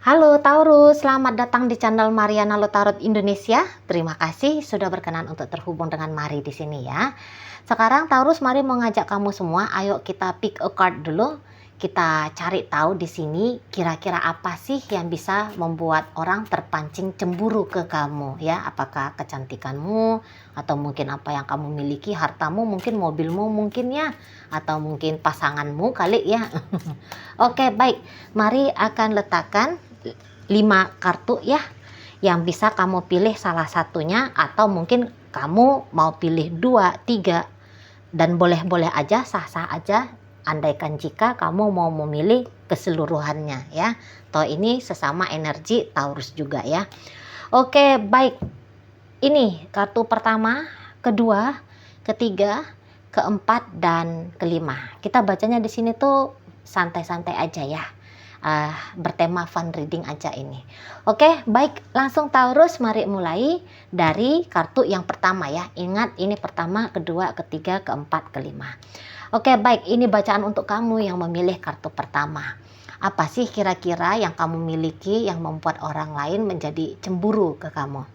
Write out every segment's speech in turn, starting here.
Halo Taurus, selamat datang di channel Mariana Lotarot Indonesia. Terima kasih sudah berkenan untuk terhubung dengan Mari di sini ya. Sekarang Taurus, Mari mau ngajak kamu semua, ayo kita pick a card dulu. Kita cari tahu di sini kira-kira apa sih yang bisa membuat orang terpancing cemburu ke kamu ya. Apakah kecantikanmu atau mungkin apa yang kamu miliki, hartamu, mungkin mobilmu mungkin ya, atau mungkin pasanganmu kali ya. Oke, baik. Mari akan letakkan 5 kartu ya, yang bisa kamu pilih salah satunya, atau mungkin kamu mau pilih 2, 3, dan boleh-boleh aja, sah-sah aja, andaikan jika kamu mau memilih keseluruhannya ya. Toh ini sesama energi Taurus juga ya. Oke, baik. Ini kartu pertama, kedua, ketiga, keempat, dan kelima. Kita bacanya di sini tuh santai-santai aja ya. Bertema fun reading aja ini. Oke, baik, langsung Taurus, mari mulai dari kartu yang pertama ya. Ingat, ini pertama, kedua, ketiga, keempat, kelima. Oke, baik, ini bacaan untuk kamu yang memilih kartu pertama. Apa sih kira-kira yang kamu miliki yang membuat orang lain menjadi cemburu ke kamu?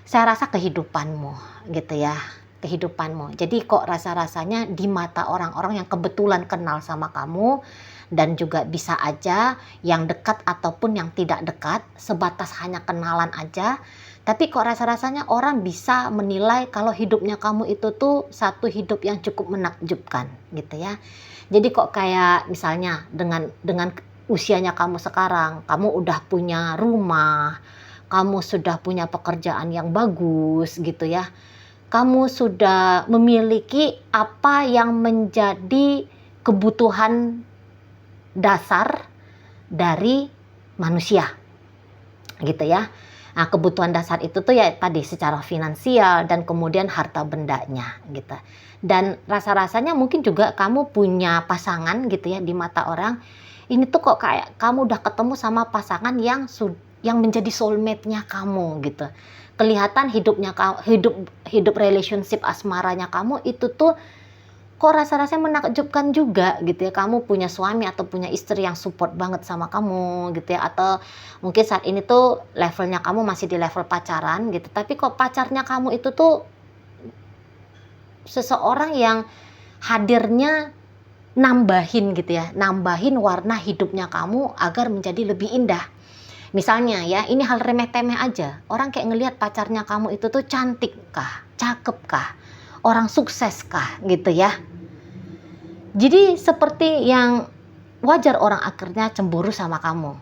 Saya rasa kehidupanmu gitu ya, kehidupanmu. Jadi kok rasa-rasanya di mata orang-orang yang kebetulan kenal sama kamu, dan juga bisa aja yang dekat ataupun yang tidak dekat, sebatas hanya kenalan aja, tapi kok rasa-rasanya orang bisa menilai kalau hidupnya kamu itu tuh satu hidup yang cukup menakjubkan gitu ya. Jadi kok kayak misalnya dengan usianya kamu sekarang, kamu udah punya rumah, kamu sudah punya pekerjaan yang bagus gitu ya. Kamu sudah memiliki apa yang menjadi kebutuhan dasar dari manusia gitu ya. Nah, kebutuhan dasar itu tuh ya tadi secara finansial dan kemudian harta bendanya gitu. Dan rasa-rasanya mungkin juga kamu punya pasangan gitu ya, di mata orang. Ini tuh kok kayak kamu udah ketemu sama pasangan yang menjadi soulmate-nya kamu gitu. Kelihatan hidup relationship asmaranya kamu itu tuh kok rasa-rasanya menakjubkan juga gitu ya. Kamu punya suami atau punya istri yang support banget sama kamu gitu ya. Atau mungkin saat ini tuh levelnya kamu masih di level pacaran gitu, tapi kok pacarnya kamu itu tuh seseorang yang hadirnya nambahin gitu ya, nambahin warna hidupnya kamu agar menjadi lebih indah. Misalnya ya, ini hal remeh-temeh aja, orang kayak ngelihat pacarnya kamu itu tuh cantik kah, cakep kah, orang sukses kah gitu ya. Jadi seperti yang wajar orang akhirnya cemburu sama kamu.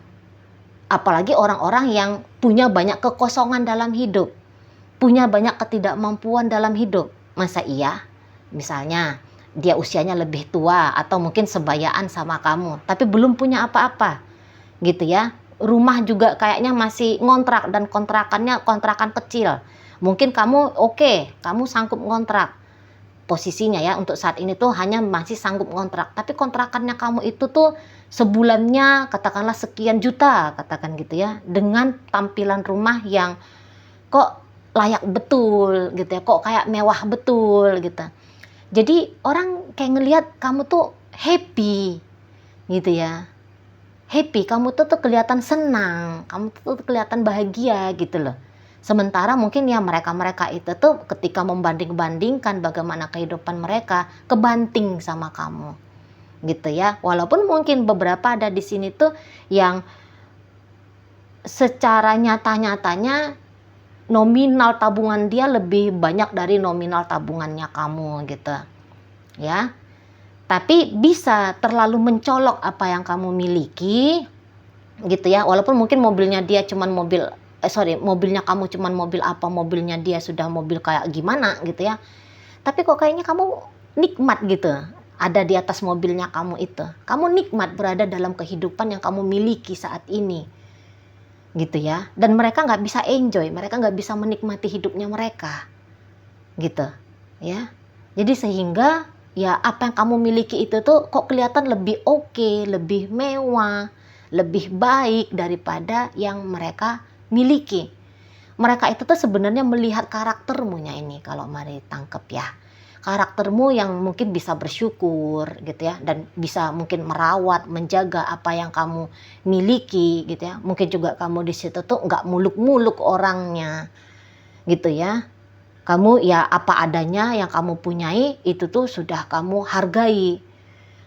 Apalagi orang-orang yang punya banyak kekosongan dalam hidup, punya banyak ketidakmampuan dalam hidup. Masa iya? Misalnya dia usianya lebih tua atau mungkin sebayaan sama kamu, tapi belum punya apa-apa gitu ya. Rumah juga kayaknya masih ngontrak dan kontrakannya kontrakan kecil. Mungkin kamu oke, kamu sanggup ngontrak. Posisinya ya untuk saat ini tuh hanya masih sanggup ngontrak, tapi kontrakannya kamu itu tuh sebulannya katakanlah sekian juta, katakan gitu ya, dengan tampilan rumah yang kok layak betul gitu ya, kok kayak mewah betul gitu. Jadi orang kayak ngelihat kamu tuh happy gitu ya, happy, kamu tuh kelihatan senang, kamu tuh kelihatan bahagia gitu loh. Sementara mungkin ya mereka-mereka itu tuh ketika membanding-bandingkan bagaimana kehidupan mereka, kebanting sama kamu gitu ya. Walaupun mungkin beberapa ada di sini tuh yang secara nyata-nyatanya nominal tabungan dia lebih banyak dari nominal tabungannya kamu gitu ya. Tapi bisa terlalu mencolok apa yang kamu miliki gitu ya. Walaupun mungkin mobilnya dia cuman mobilnya kamu cuman mobil apa, mobilnya dia sudah mobil kayak gimana gitu ya. Tapi kok kayaknya kamu nikmat gitu ada di atas mobilnya kamu itu. Kamu nikmat berada dalam kehidupan yang kamu miliki saat ini gitu ya. Dan mereka nggak bisa enjoy, mereka nggak bisa menikmati hidupnya mereka gitu ya. Jadi sehingga ya apa yang kamu miliki itu tuh kok kelihatan lebih oke, lebih mewah, lebih baik daripada yang mereka miliki. Mereka itu tuh sebenarnya melihat karaktermunya ini, kalau mari tangkep ya. karaktermu yang mungkin bisa bersyukur gitu ya, dan bisa mungkin merawat, menjaga apa yang kamu miliki gitu ya. Mungkin juga kamu di situ tuh nggak muluk-muluk orangnya gitu ya. Kamu ya apa adanya yang kamu punyai itu tuh sudah kamu hargai.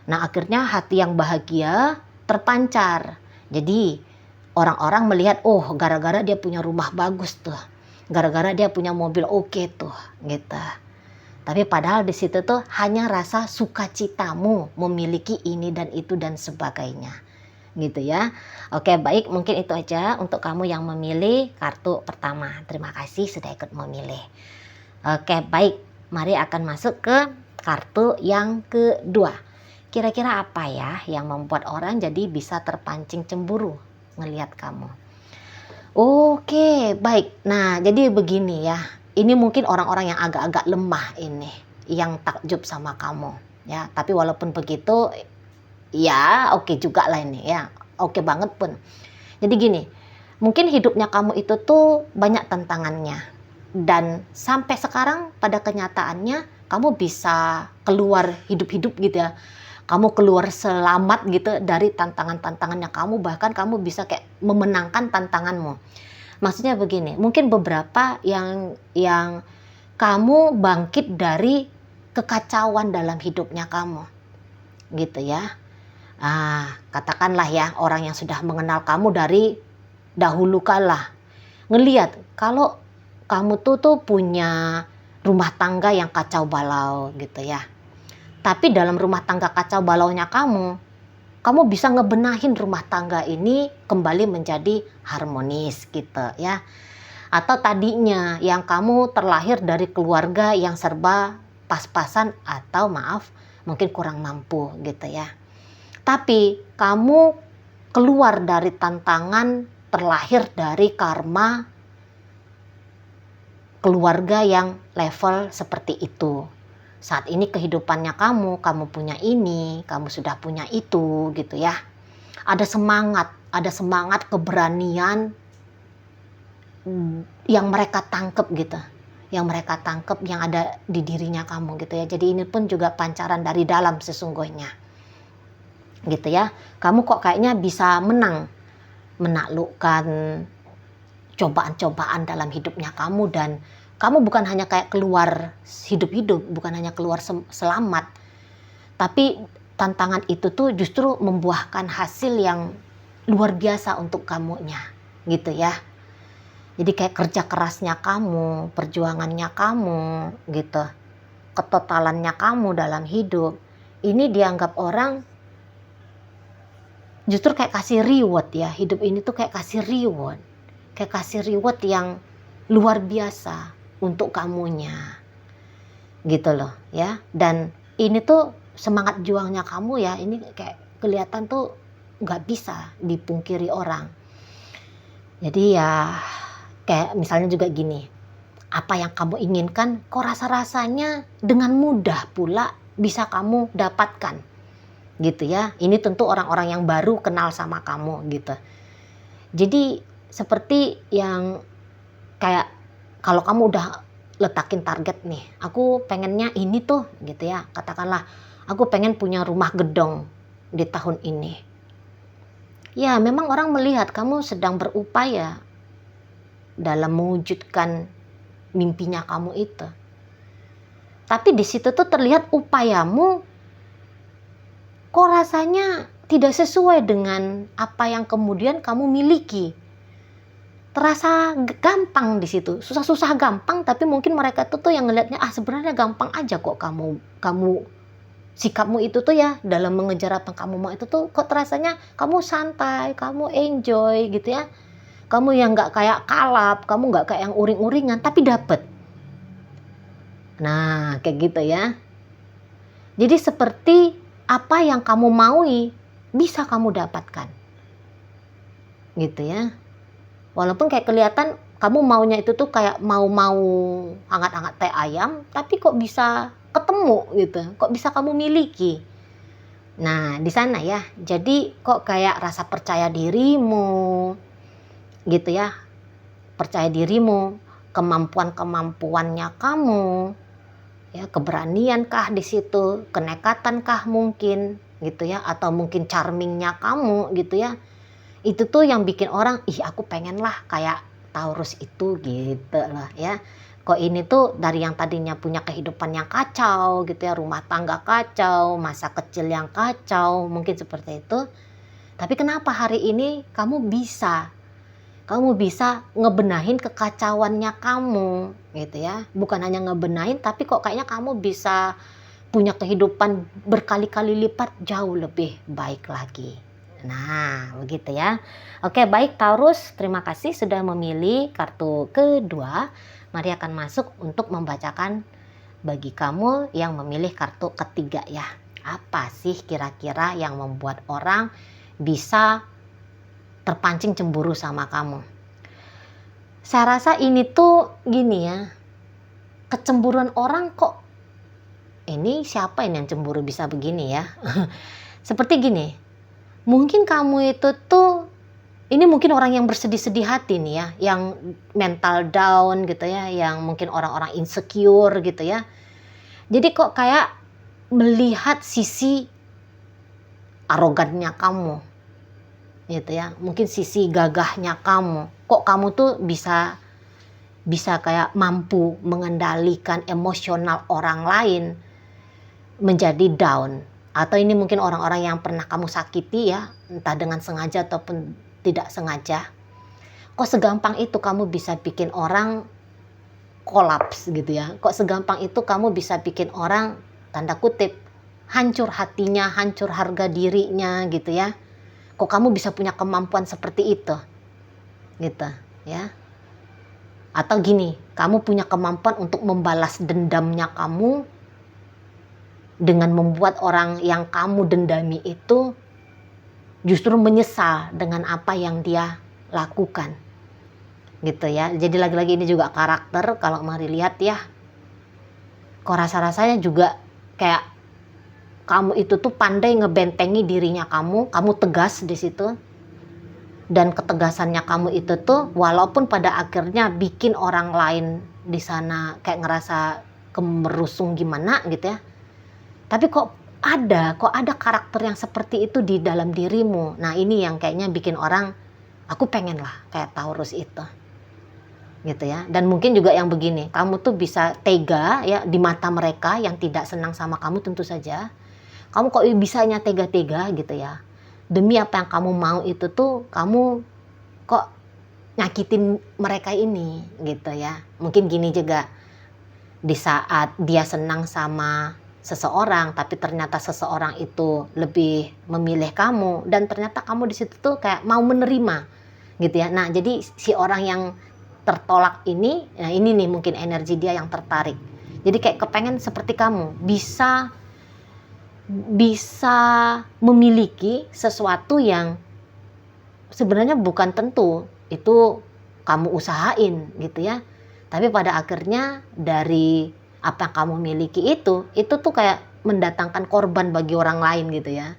Nah, akhirnya hati yang bahagia terpancar. Jadi orang-orang melihat, oh gara-gara dia punya rumah bagus tuh, gara-gara dia punya mobil oke tuh gitu. Tapi padahal di situ tuh hanya rasa sukacitamu memiliki ini dan itu dan sebagainya gitu ya. Oke, baik, mungkin itu aja untuk kamu yang memilih kartu pertama. Terima kasih sudah ikut memilih. Oke, baik, mari akan masuk ke kartu yang kedua. Kira-kira apa ya yang membuat orang jadi bisa terpancing cemburu ngelihat kamu? Oke, baik. Nah, jadi begini ya. Ini mungkin orang-orang yang agak-agak lemah ini, yang takjub sama kamu ya. Tapi walaupun begitu, ya oke juga lah ini ya. Oke banget pun. Jadi gini, mungkin hidupnya kamu itu tuh banyak tantangannya. Dan sampai sekarang pada kenyataannya kamu bisa keluar hidup-hidup gitu ya. Kamu keluar selamat gitu dari tantangan-tantangannya kamu. Bahkan kamu bisa kayak memenangkan tantanganmu. Maksudnya begini, mungkin beberapa yang kamu bangkit dari kekacauan dalam hidupnya kamu. Gitu ya. Katakanlah ya, orang yang sudah mengenal kamu dari dahulu kala ngelihat kalau kamu tuh punya rumah tangga yang kacau balau gitu ya. Tapi dalam rumah tangga kacau balaunya kamu bisa ngebenahin rumah tangga ini kembali menjadi harmonis gitu ya. Atau tadinya yang kamu terlahir dari keluarga yang serba pas-pasan atau maaf mungkin kurang mampu gitu ya. Tapi kamu keluar dari tantangan, terlahir dari karma keluarga yang level seperti itu. Saat ini kehidupannya kamu punya ini, kamu sudah punya itu gitu ya. Ada semangat keberanian yang mereka tangkep gitu. Yang mereka tangkep yang ada di dirinya kamu gitu ya. Jadi ini pun juga pancaran dari dalam sesungguhnya. Gitu ya, kamu kok kayaknya bisa menaklukkan cobaan-cobaan dalam hidupnya kamu, dan kamu bukan hanya kayak keluar hidup-hidup, bukan hanya keluar selamat, tapi tantangan itu tuh justru membuahkan hasil yang luar biasa untuk kamunya gitu ya. Jadi kayak kerja kerasnya kamu, perjuangannya kamu gitu, ketotalannya kamu dalam hidup ini dianggap orang justru kayak kasih reward ya. Hidup ini tuh kayak kasih reward. Kayak kasih reward yang luar biasa untuk kamunya. Gitu loh ya. Dan ini tuh semangat juangnya kamu ya. Ini kayak kelihatan tuh gak bisa dipungkiri orang. Jadi ya kayak misalnya juga gini. Apa yang kamu inginkan kok rasa-rasanya dengan mudah pula bisa kamu dapatkan. Gitu ya. Ini tentu orang-orang yang baru kenal sama kamu gitu. Jadi seperti yang kayak kalau kamu udah letakin target nih, aku pengennya ini tuh gitu ya. Katakanlah aku pengen punya rumah gedong di tahun ini. Ya memang orang melihat kamu sedang berupaya dalam mewujudkan mimpinya kamu itu. Tapi di situ tuh terlihat upayamu kok rasanya tidak sesuai dengan apa yang kemudian kamu miliki. Terasa gampang di situ, susah-susah gampang, tapi mungkin mereka tuh yang ngelihatnya sebenarnya gampang aja kok kamu sikapmu itu tuh ya dalam mengejar apa kamu mau itu tuh kok terasanya kamu santai, kamu enjoy gitu ya. Kamu yang nggak kayak kalap, kamu nggak kayak yang uring-uringan, tapi dapet. Nah kayak gitu ya. Jadi seperti apa yang kamu maui bisa kamu dapatkan gitu ya. Walaupun kayak kelihatan kamu maunya itu tuh kayak mau hangat-hangat teh ayam, tapi kok bisa ketemu gitu, kok bisa kamu miliki. Nah di sana ya, jadi kok kayak rasa percaya dirimu gitu ya, percaya dirimu, kemampuannya kamu Ya, keberanian kah di situ, kenekatan kah mungkin gitu ya, atau mungkin charmingnya kamu gitu ya. Itu tuh yang bikin orang, ih aku pengen lah kayak Taurus itu gitu lah ya. Kok ini tuh dari yang tadinya punya kehidupan yang kacau gitu ya, rumah tangga kacau, masa kecil yang kacau, mungkin seperti itu. Tapi kenapa hari ini kamu bisa ngebenahin kekacauannya kamu gitu ya. Bukan hanya ngebenahin, tapi kok kayaknya kamu bisa punya kehidupan berkali-kali lipat jauh lebih baik lagi. Nah, begitu ya. Oke, baik Taurus, terima kasih sudah memilih kartu kedua. Mari akan masuk untuk membacakan bagi kamu yang memilih kartu ketiga ya. Apa sih kira-kira yang membuat orang bisa terpancing cemburu sama kamu? Saya rasa ini tuh gini ya, kecemburuan orang kok, ini siapa ini yang cemburu bisa begini ya. Seperti gini, mungkin kamu itu tuh, ini mungkin orang yang bersedih-sedih hati nih ya, yang mental down gitu ya, yang mungkin orang-orang insecure gitu ya. Jadi kok kayak melihat sisi arogannya kamu gitu ya, mungkin sisi gagahnya kamu. Kok kamu tuh bisa kayak mampu mengendalikan emosional orang lain menjadi down. Atau ini mungkin orang-orang yang pernah kamu sakiti ya, entah dengan sengaja ataupun tidak sengaja. Kok segampang itu kamu bisa bikin orang kolaps gitu ya. Kok segampang itu kamu bisa bikin orang, tanda kutip, hancur hatinya, hancur harga dirinya gitu ya. Kok kamu bisa punya kemampuan seperti itu gitu ya. Atau gini, kamu punya kemampuan untuk membalas dendamnya kamu dengan membuat orang yang kamu dendami itu justru menyesal dengan apa yang dia lakukan gitu ya. Jadi lagi-lagi ini juga karakter. Kalau mari lihat ya, kok rasa-rasanya juga kayak kamu itu tuh pandai ngebentengi dirinya kamu tegas di situ. Dan ketegasannya kamu itu tuh walaupun pada akhirnya bikin orang lain di sana kayak ngerasa kemerusung gimana gitu ya. Tapi kok ada karakter yang seperti itu di dalam dirimu. Nah, ini yang kayaknya bikin orang, aku pengen lah kayak Taurus itu. Gitu ya. Dan mungkin juga yang begini, kamu tuh bisa tega ya di mata mereka yang tidak senang sama kamu tentu saja. Kamu kok bisanya tega-tega gitu ya. Demi apa yang kamu mau itu tuh kamu kok nyakitin mereka ini gitu ya. Mungkin gini juga, di saat dia senang sama seseorang tapi ternyata seseorang itu lebih memilih kamu dan ternyata kamu di situ tuh kayak mau menerima gitu ya. Nah, jadi si orang yang tertolak ini, nah ini nih mungkin energi dia yang tertarik. Jadi kayak kepengen seperti kamu, bisa memiliki sesuatu yang sebenarnya bukan tentu itu kamu usahain gitu ya. Tapi pada akhirnya dari apa yang kamu miliki itu tuh kayak mendatangkan korban bagi orang lain gitu ya.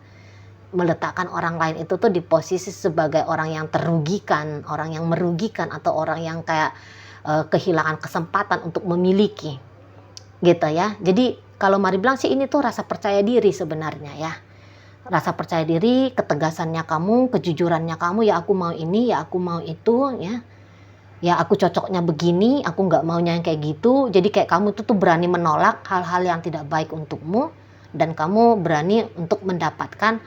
Meletakkan orang lain itu tuh di posisi sebagai orang yang terugikan, orang yang merugikan, atau orang yang kayak kehilangan kesempatan untuk memiliki gitu ya. Jadi kalau mari bilang sih ini tuh rasa percaya diri sebenarnya ya. Rasa percaya diri, ketegasannya kamu, kejujurannya kamu, ya aku mau ini, ya aku mau itu ya. Ya aku cocoknya begini, aku nggak maunya yang kayak gitu. Jadi kayak kamu tuh berani menolak hal-hal yang tidak baik untukmu. Dan kamu berani untuk mendapatkan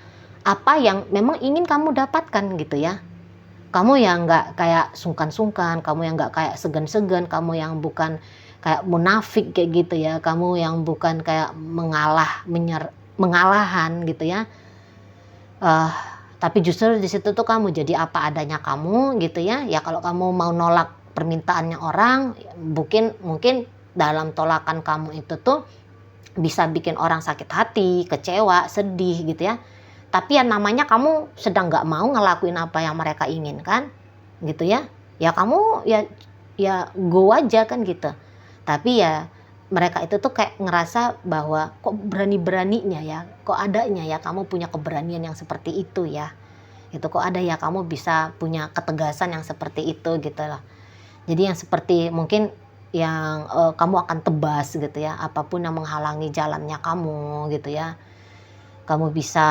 apa yang memang ingin kamu dapatkan gitu ya. Kamu yang nggak kayak sungkan-sungkan, kamu yang nggak kayak segan-segan, kamu yang bukan kayak munafik kayak gitu ya. Kamu yang bukan kayak mengalahan gitu ya. Tapi justru di situ tuh kamu jadi apa adanya kamu gitu ya. Ya kalau kamu mau nolak permintaannya orang, mungkin dalam tolakan kamu itu tuh bisa bikin orang sakit hati, kecewa, sedih gitu ya. Tapi ya namanya kamu sedang nggak mau ngelakuin apa yang mereka inginkan gitu ya. Ya kamu ya go aja kan gitu. Tapi ya mereka itu tuh kayak ngerasa bahwa kok berani-beraninya ya, kok adanya ya kamu punya keberanian yang seperti itu ya. Itu kok ada ya kamu bisa punya ketegasan yang seperti itu gitu loh. Jadi yang seperti mungkin kamu akan tebas gitu ya, apapun yang menghalangi jalannya kamu gitu ya. Kamu bisa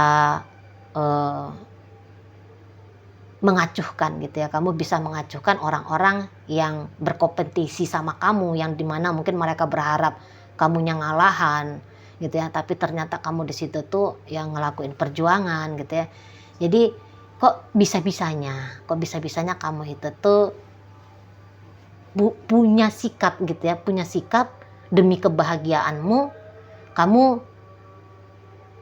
mengacuhkan gitu ya, kamu bisa mengacuhkan orang-orang yang berkompetisi sama kamu, yang dimana mungkin mereka berharap kamunya ngalahan gitu ya, tapi ternyata kamu di situ tuh yang ngelakuin perjuangan gitu ya. Jadi kok bisa-bisanya kamu itu tuh punya sikap gitu ya, punya sikap demi kebahagiaanmu, kamu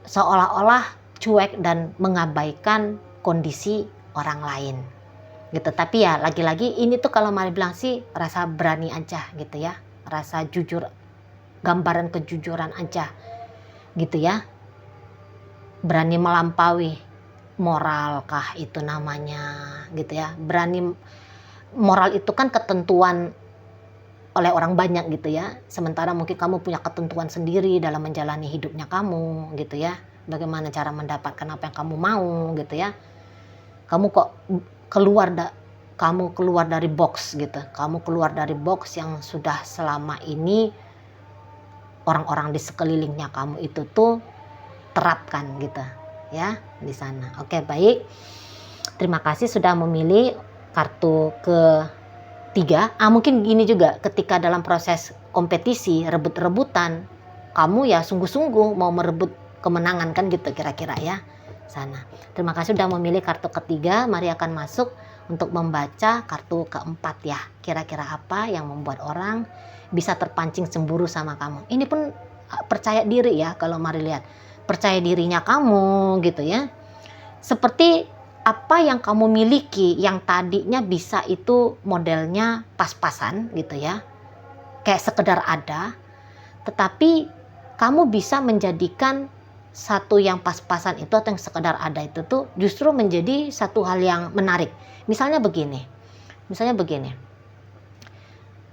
seolah-olah cuek dan mengabaikan kondisi orang lain gitu. Tapi ya lagi-lagi ini tuh kalau Mari bilang sih rasa berani aja gitu ya, rasa jujur, gambaran kejujuran aja gitu ya, berani melampaui moral kah itu namanya gitu ya. Berani, moral itu kan ketentuan oleh orang banyak gitu ya, sementara mungkin kamu punya ketentuan sendiri dalam menjalani hidupnya kamu gitu ya, bagaimana cara mendapatkan apa yang kamu mau gitu ya. Kamu kok kamu keluar dari box gitu, kamu keluar dari box yang sudah selama ini orang-orang di sekelilingnya kamu itu tuh terapkan gitu ya di sana. Oke, baik, terima kasih sudah memilih kartu ketiga. Mungkin gini juga, ketika dalam proses kompetisi rebut-rebutan, kamu ya sungguh-sungguh mau merebut kemenangan kan gitu kira-kira ya sana. Terima kasih sudah memilih kartu ketiga. Mari akan masuk untuk membaca kartu keempat ya. Kira-kira apa yang membuat orang bisa terpancing cemburu sama kamu. Ini pun percaya diri ya, kalau Mari lihat percaya dirinya kamu gitu ya. Seperti apa yang kamu miliki yang tadinya bisa itu modelnya pas-pasan gitu ya, kayak sekedar ada, tetapi kamu bisa menjadikan satu yang pas-pasan itu atau yang sekedar ada itu tuh justru menjadi satu hal yang menarik. Misalnya begini,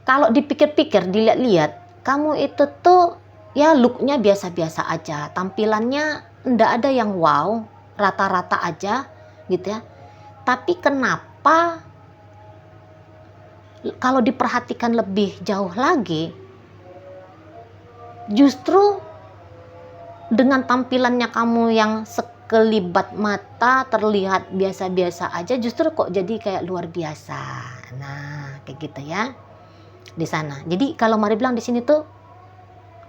kalau dipikir-pikir, dilihat-lihat, kamu itu tuh ya looknya biasa-biasa aja, tampilannya ndak ada yang wow, rata-rata aja gitu ya. Tapi kenapa kalau diperhatikan lebih jauh lagi, justru dengan tampilannya kamu yang sekelibat mata terlihat biasa-biasa aja, justru kok jadi kayak luar biasa. Nah, kayak gitu ya di sana. Jadi kalau Mari bilang di sini tuh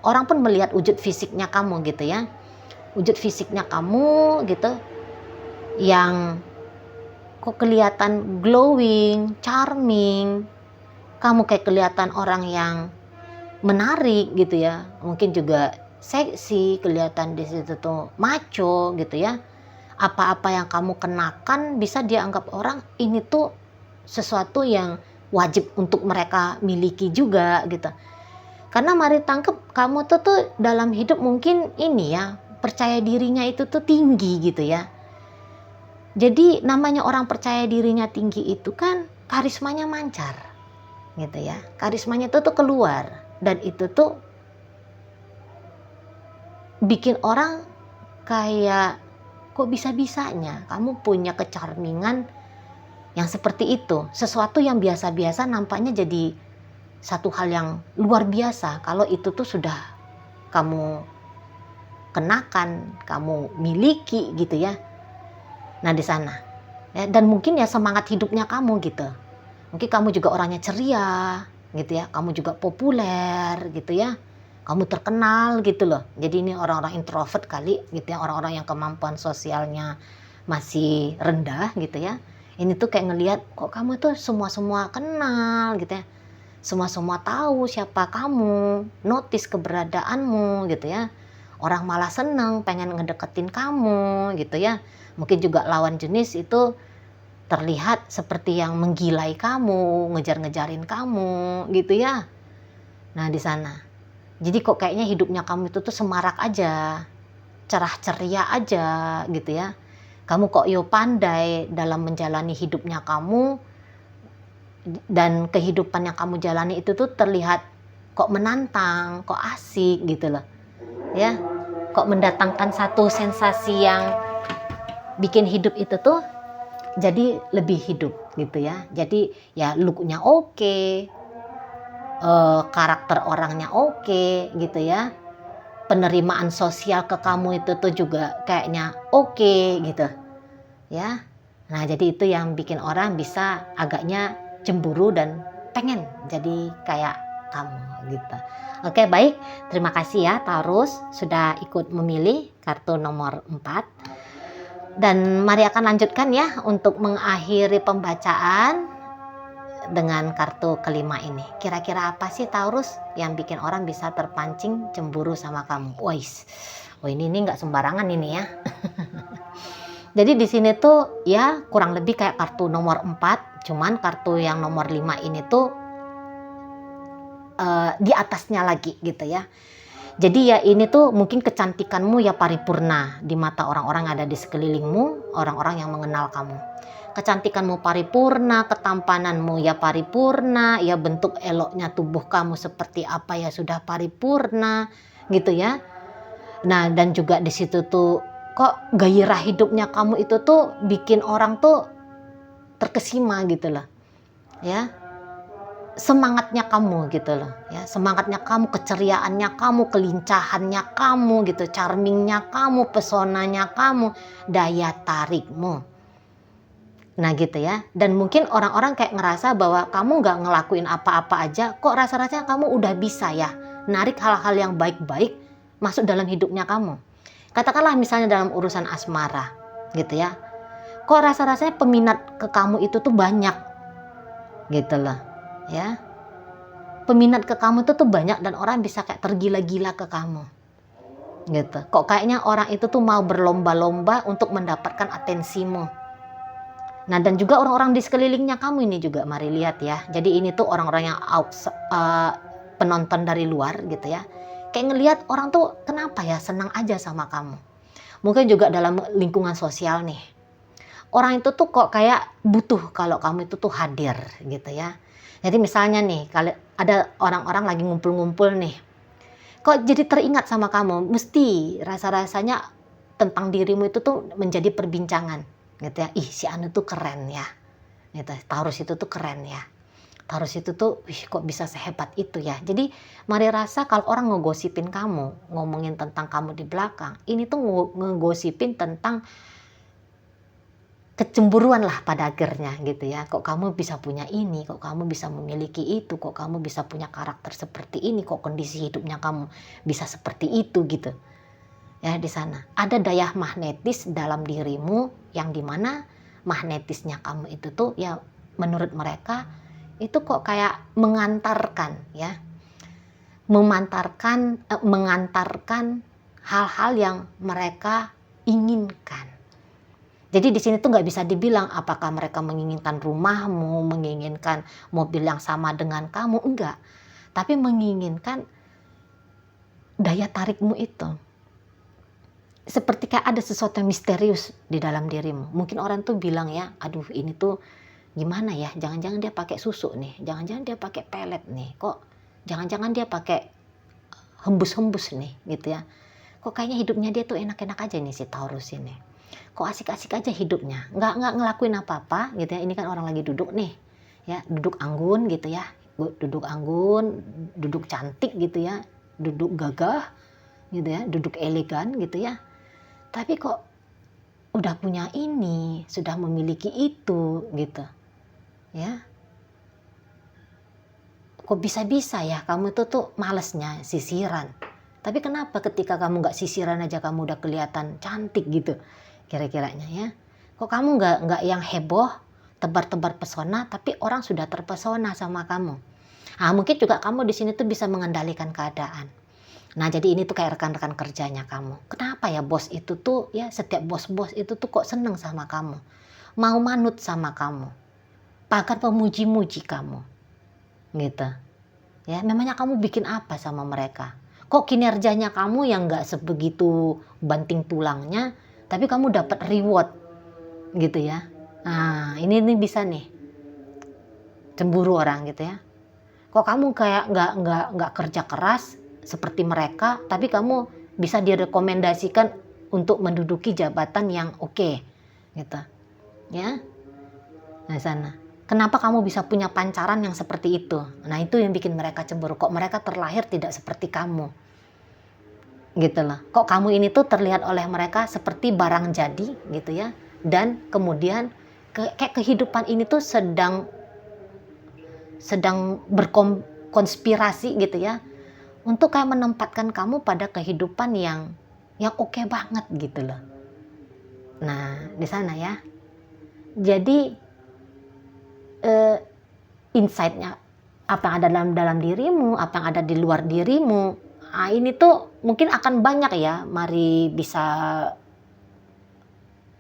orang pun melihat wujud fisiknya kamu gitu ya. Wujud fisiknya kamu gitu yang kok kelihatan glowing, charming. Kamu kayak kelihatan orang yang menarik gitu ya. Mungkin juga seksi, kelihatan di situ tuh macho gitu ya. Apa-apa yang kamu kenakan bisa dianggap orang ini tuh sesuatu yang wajib untuk mereka miliki juga gitu. Karena Mari tangkep kamu tuh dalam hidup mungkin ini ya, percaya dirinya itu tuh tinggi gitu ya. Jadi namanya orang percaya dirinya tinggi itu kan karismanya mancar gitu ya. Karismanya tuh keluar, dan itu tuh bikin orang kayak kok bisa-bisanya kamu punya kecharmingan yang seperti itu. Sesuatu yang biasa-biasa nampaknya jadi satu hal yang luar biasa kalau itu tuh sudah kamu kenakan, kamu miliki gitu ya. Nah di sana ya, dan mungkin ya semangat hidupnya kamu gitu. Mungkin kamu juga orangnya ceria gitu ya, kamu juga populer gitu ya, kamu terkenal gitu loh. Jadi ini orang-orang introvert kali gitu ya, orang-orang yang kemampuan sosialnya masih rendah gitu ya. Ini tuh kayak ngelihat kok kamu tuh semua kenal gitu ya, semua tahu siapa kamu, notice keberadaanmu gitu ya. Orang malah seneng pengen ngedeketin kamu gitu ya. Mungkin juga lawan jenis itu terlihat seperti yang menggilai kamu, ngejar-ngejarin kamu gitu ya. Nah di sana. Jadi kok kayaknya hidupnya kamu itu tuh semarak aja, cerah ceria aja gitu ya. Kamu kok pandai dalam menjalani hidupnya kamu, dan kehidupan yang kamu jalani itu tuh terlihat kok menantang, kok asik gitu loh. Ya, kok mendatangkan satu sensasi yang bikin hidup itu tuh jadi lebih hidup gitu ya. Jadi ya looknya oke, karakter orangnya oke gitu ya, penerimaan sosial ke kamu itu tuh juga kayaknya oke gitu ya. Nah jadi itu yang bikin orang bisa agaknya cemburu dan pengen jadi kayak kamu gitu. Oke baik, terima kasih ya Taurus sudah ikut memilih kartu nomor 4. Dan mari akan lanjutkan ya untuk mengakhiri pembacaan dengan kartu kelima ini. Kira-kira apa sih Taurus yang bikin orang bisa terpancing cemburu sama kamu? Wais, oh ini nggak sembarangan ini ya. Jadi di sini tuh ya kurang lebih kayak kartu nomor 4, cuman kartu yang nomor 5 ini tuh di atasnya lagi gitu ya. Jadi ya ini tuh mungkin kecantikanmu ya paripurna di mata orang-orang yang ada di sekelilingmu, orang-orang yang mengenal kamu. Kecantikanmu paripurna, ketampananmu ya paripurna, ya bentuk eloknya tubuh kamu seperti apa ya sudah paripurna gitu ya. Nah dan juga di situ tuh kok gairah hidupnya kamu itu tuh bikin orang tuh terkesima gitu loh ya. Semangatnya kamu gitu loh ya, semangatnya kamu, keceriaannya kamu, kelincahannya kamu gitu, charmingnya kamu, pesonanya kamu, daya tarikmu. Nah gitu ya, dan mungkin orang-orang kayak ngerasa bahwa kamu nggak ngelakuin apa-apa aja kok rasa-rasanya kamu udah bisa ya narik hal-hal yang baik-baik masuk dalam hidupnya kamu. Katakanlah misalnya dalam urusan asmara gitu ya, kok rasa-rasanya peminat ke kamu itu tuh banyak gitu loh ya, peminat ke kamu tuh banyak dan orang bisa kayak tergila-gila ke kamu gitu. Kok kayaknya orang itu tuh mau berlomba-lomba untuk mendapatkan atensimu. Nah dan juga orang-orang di sekelilingnya kamu ini juga mari lihat ya. Jadi ini tuh orang-orang yang penonton dari luar gitu ya, kayak ngelihat orang tuh kenapa ya senang aja sama kamu. Mungkin juga dalam lingkungan sosial nih, orang itu tuh kok kayak butuh kalau kamu itu tuh hadir gitu ya. Jadi misalnya nih, kalau ada orang-orang lagi ngumpul-ngumpul nih, kok jadi teringat sama kamu, mesti rasa-rasanya tentang dirimu itu tuh menjadi perbincangan gitu ya. Ih si Anu tuh keren ya gitu, Taurus itu tuh keren ya, Taurus itu tuh kok bisa sehebat itu ya. Jadi mari rasa kalau orang ngegosipin kamu, ngomongin tentang kamu di belakang, ini tuh ngegosipin tentang kecemburuan lah pada akhirnya gitu ya. Kok kamu bisa punya ini, kok kamu bisa memiliki itu, kok kamu bisa punya karakter seperti ini, kok kondisi hidupnya kamu bisa seperti itu gitu ya. Di sana ada daya magnetis dalam dirimu yang dimana magnetisnya kamu itu tuh ya menurut mereka itu kok kayak mengantarkan ya, mengantarkan hal-hal yang mereka inginkan. Jadi di sini tuh nggak bisa dibilang apakah mereka menginginkan rumahmu, menginginkan mobil yang sama dengan kamu, enggak. Tapi menginginkan daya tarikmu itu. Seperti kayak ada sesuatu yang misterius di dalam dirimu. Mungkin orang tuh bilang ya, aduh ini tuh gimana ya, jangan-jangan dia pakai susu nih, jangan-jangan dia pakai pelet nih, kok jangan-jangan dia pakai hembus-hembus nih gitu ya. Kok kayaknya hidupnya dia tuh enak-enak aja nih si Taurus ini. Kok asik-asik aja hidupnya, nggak ngelakuin apa-apa gitu ya. Ini kan orang lagi duduk nih ya, duduk anggun gitu ya, duduk anggun, duduk cantik gitu ya, duduk gagah gitu ya, duduk elegan gitu ya. Tapi kok udah punya ini, sudah memiliki itu gitu ya. Kok bisa-bisa ya kamu tuh malesnya sisiran. Tapi kenapa ketika kamu nggak sisiran aja kamu udah kelihatan cantik gitu kira-kiranya ya. Kok kamu nggak yang heboh, tebar-tebar pesona, tapi orang sudah terpesona sama kamu. Nah mungkin juga kamu di sini tuh bisa mengendalikan keadaan. Nah jadi ini tuh kayak rekan-rekan kerjanya kamu. Kenapa ya bos itu tuh ya, setiap bos-bos itu tuh kok seneng sama kamu, mau manut sama kamu, bahkan memuji-muji kamu gitu ya. Memangnya kamu bikin apa sama mereka? Kok kinerjanya kamu yang nggak sebegitu banting tulangnya, tapi kamu dapat reward gitu ya. Nah ini bisa nih cemburu orang gitu ya. Kok kamu kayak nggak kerja keras seperti mereka, tapi kamu bisa direkomendasikan untuk menduduki jabatan yang oke gitu ya. Nah sana Kenapa kamu bisa punya pancaran yang seperti itu? Nah, itu yang bikin mereka cemburu. Kok mereka terlahir tidak seperti kamu? Gitu loh. Kok kamu ini tuh terlihat oleh mereka seperti barang jadi gitu ya. Dan kemudian kayak kehidupan ini tuh sedang berkonspirasi gitu ya. Untuk kayak menempatkan kamu pada kehidupan yang oke banget gitu loh. Nah, di sana ya. Jadi insight-nya apa yang ada dalam dirimu, apa yang ada di luar dirimu. Nah, ini tuh mungkin akan banyak ya, mari bisa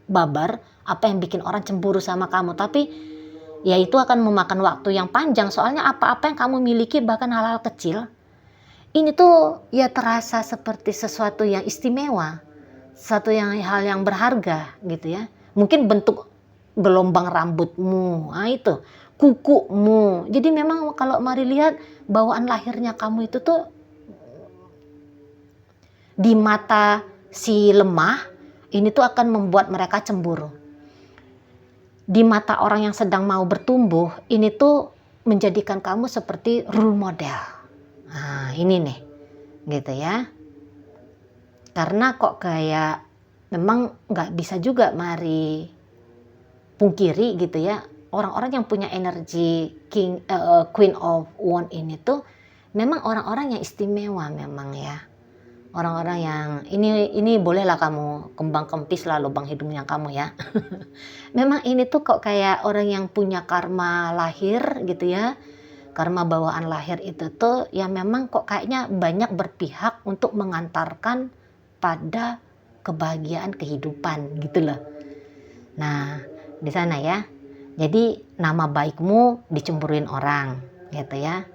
babar apa yang bikin orang cemburu sama kamu. Tapi ya itu akan memakan waktu yang panjang, soalnya apa-apa yang kamu miliki, bahkan hal-hal kecil, ini tuh ya terasa seperti sesuatu yang istimewa, hal yang berharga gitu ya. Mungkin bentuk gelombang rambutmu, nah itu, kukumu. Jadi memang kalau mari lihat bawaan lahirnya kamu itu tuh di mata si lemah, ini tuh akan membuat mereka cemburu. Di mata orang yang sedang mau bertumbuh, ini tuh menjadikan kamu seperti role model. Nah, ini nih, gitu ya. Karena kok kayak memang nggak bisa juga mari pungkiri gitu ya, orang-orang yang punya energi Queen of Wand ini tuh memang orang-orang yang istimewa memang ya. Orang-orang yang ini bolehlah kamu kembang kempis lah lubang hidungnya kamu ya. Memang ini tuh kok kayak orang yang punya karma lahir gitu ya. Karma bawaan lahir itu tuh ya memang kok kayaknya banyak berpihak untuk mengantarkan pada kebahagiaan kehidupan gitu loh. Nah, di sana ya. Jadi nama baikmu dicemburuin orang gitu ya.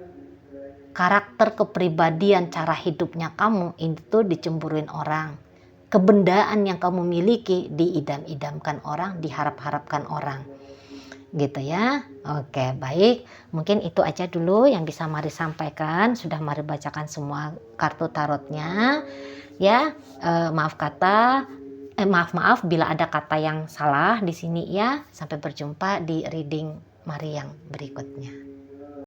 Karakter kepribadian cara hidupnya kamu itu dicemburuin orang. Kebendaan yang kamu miliki diidam-idamkan orang, diharap-harapkan orang. Gitu ya. Oke, baik. Mungkin itu aja dulu yang bisa Mari sampaikan. Sudah Mari bacakan semua kartu tarotnya. Ya, maaf bila ada kata yang salah di sini ya. Sampai berjumpa di reading Mari yang berikutnya.